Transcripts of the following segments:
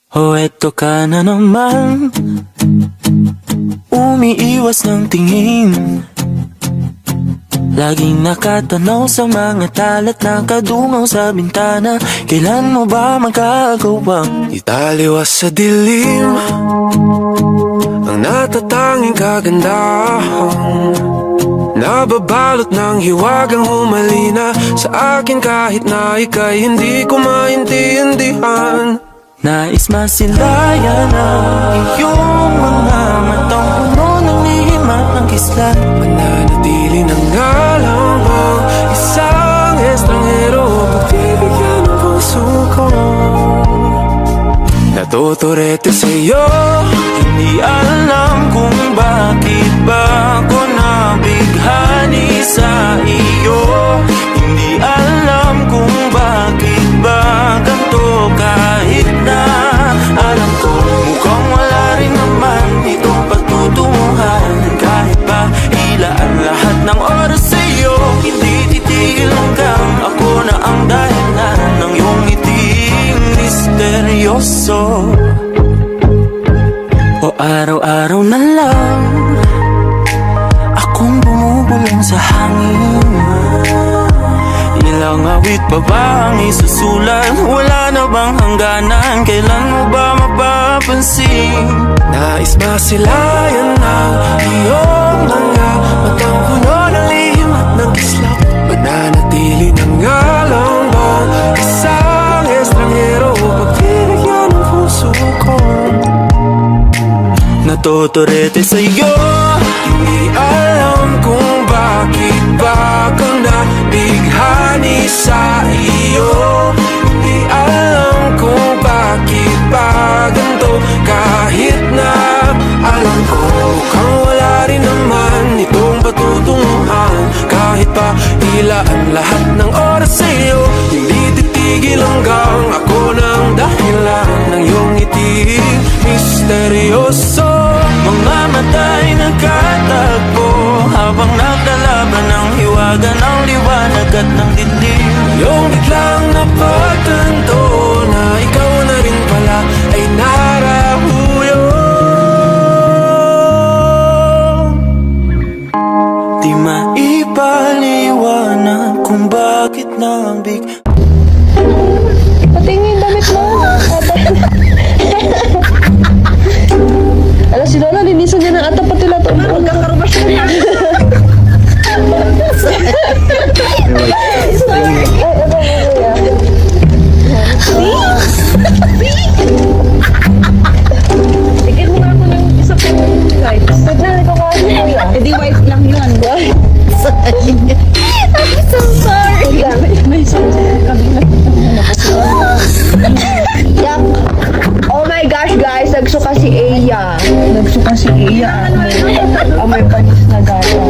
Oh, eto ka na naman, umiiwas ng tingin. Laging nakatanaw sa mga talat na kadungaw sa bintana. Kailan mo ba magkagawang italiwas sa dilim ang natatanging kagandahan, nababalot ng hiwagang humalina sa akin kahit na ika'y hindi ko maintindihan. Nais masilayan ang iyong mga matang puno ng lihim at ng kislan. Mananatili ng galang ang isang estranghero, pagbibigyan ng puso ko. Natuturete sa'yo, hindi alam kung bakit ba ako nabighani sa iyo. Hindi alam kung bakit ba ganito kahit na alam ko mukhang wala rin naman itong pagtutunguhan. Kahit pa hila ang lahat ng oras sa'yo, hindi titigil hanggang ako na ang dahilan ng iyong ngiting misteryoso. O araw-araw na lang akong bumubulong sa hangin. Ilang awit pa ba ang isusulat? Wala na bang hangganan? Kailan mo ba mapapansin? Nais masilayan ng iyong mga matang puno ng lihim at ng kislap. Mananatili ng galang bang isang estranghero, pagbibigyan ng puso ko. Natuturete sa'yo, hindi alam kung bakit ba ako nabighani sa iyo. Hindi alam kung bakit ba ganito kahit na alam ko mukhang wala rin naman itong patutunguhan. Kahit pa hila ang lahat ng oras sa'yo, hindi titigil hanggang ako ng dahilan ng iyong ngiting misteryoso. Mga mata'y nagkatagpo habang naglalaban ng hiwaga ng liwanag at ng dilim. Yung biglang napagtanto na ikaw na rin pala ay narahuyo. Di maipaliwanag kung bakit nabig. Patingin damit mo. Alam, si Lola, linisan niya ng atap pati lato. Magkakarabas niya. Tigil mo nga ako ng isa po guys. Pagdali ko kasi kuya. Eh di white lang yun. I'm so sorry. May yak. Oh my gosh guys, nagsuka si Eya. Nagsuka si Eya. May panis na gata.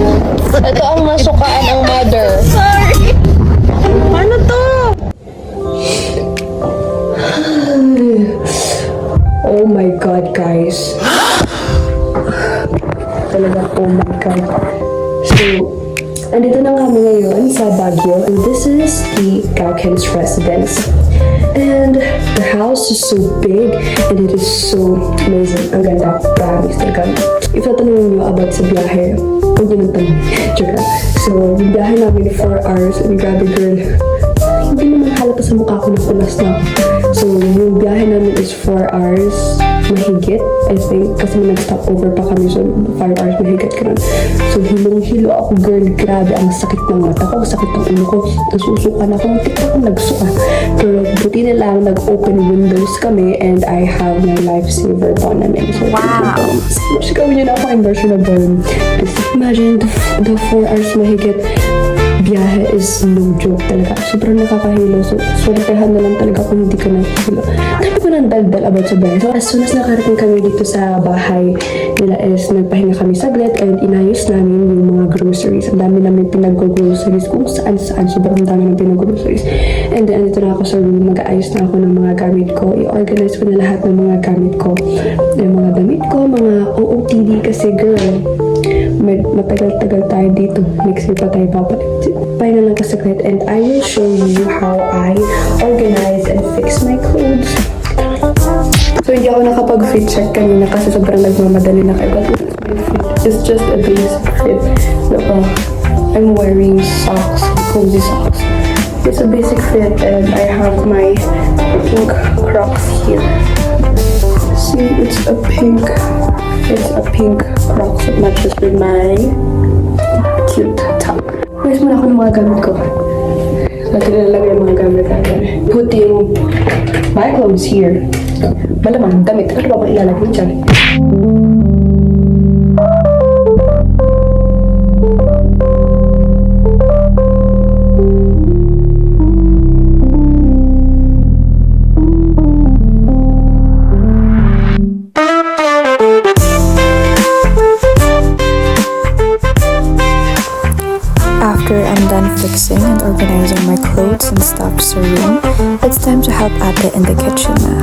Ito ang masukaan ng mother. Sorry. Paano to? Oh my god guys. Talaga, oh my god. So, andito na kami ngayon sa Baguio, and this is the Gaukens residence. And the house is so big and it is so amazing. Ang ganda, promise talaga. If natanong nyo about sa biyahe, huwag nyo nang tanong. Joke lang. So, yung biyahe namin 4 hours, and grabe girl, hindi naman halata sa mukha ko na pulas na ako. So, yung biyahe namin is 4 hours mahigit, I think, kasi may nag-stop over pa kami, so 5 hours mahigit ka nun. So, hilong-hilo ako, girl, grabe, ang sakit ng mata ko, ang sakit ng ulo ko, nasusukan ako, muntik ako nagsuka. Pero, buti na lang, nag-open windows kami, and I have my lifesaver on namin. So, wow! Mas gawin nyo na ako immersion na burn. Just imagine, the 4 hours mahigit, biyahe is no joke talaga. Sobrang nakakahilo. So, swertehan na lang talaga kung hindi ka nakahilo. Dami ko ng daldal about sa biyahe. So, as soon as nakarating kami dito sa bahay nila is nagpahinga kami saglit and inayos namin yung mga groceries. Ang dami namin pinag-groceries kung saan-saan. Sobrang dami ng pinag-groceries. And then, andito na ako sa room. Mag-aayos na ako ng mga gamit ko. I-organize ko na lahat ng mga gamit ko. Yung mga damit ko, mga OOTD kasi girl. Matagal-tagal tayo dito. Next year pa tayo babalik. Pahinga lang kasaglit and I will show you how I organize and fix my clothes. So, hindi ako nakapag-fit check kanina kasi sobrang nagmamadali na kayo. But it's just a basic fit. Diba? I'm wearing socks, cozy socks. It's a basic fit and I have my pink Crocs here. See, it's a pink Crocs that matches with my cute top. Where's muna ako ng mga gamit ko? So, nilalagay yung mga gamit natin. Putting my clothes here. Malamang, damit. Ano ba ba ilalagay dyan? After I'm done fixing and organizing my clothes and stuff sa room, it's time to help Ate in the kitchen na.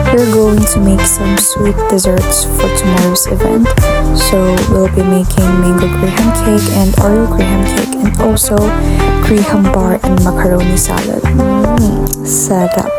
We're going to make some sweet desserts for tomorrow's event. So we'll be making mango graham cake and Oreo graham cake and also graham bar and macaroni salad. Sarap!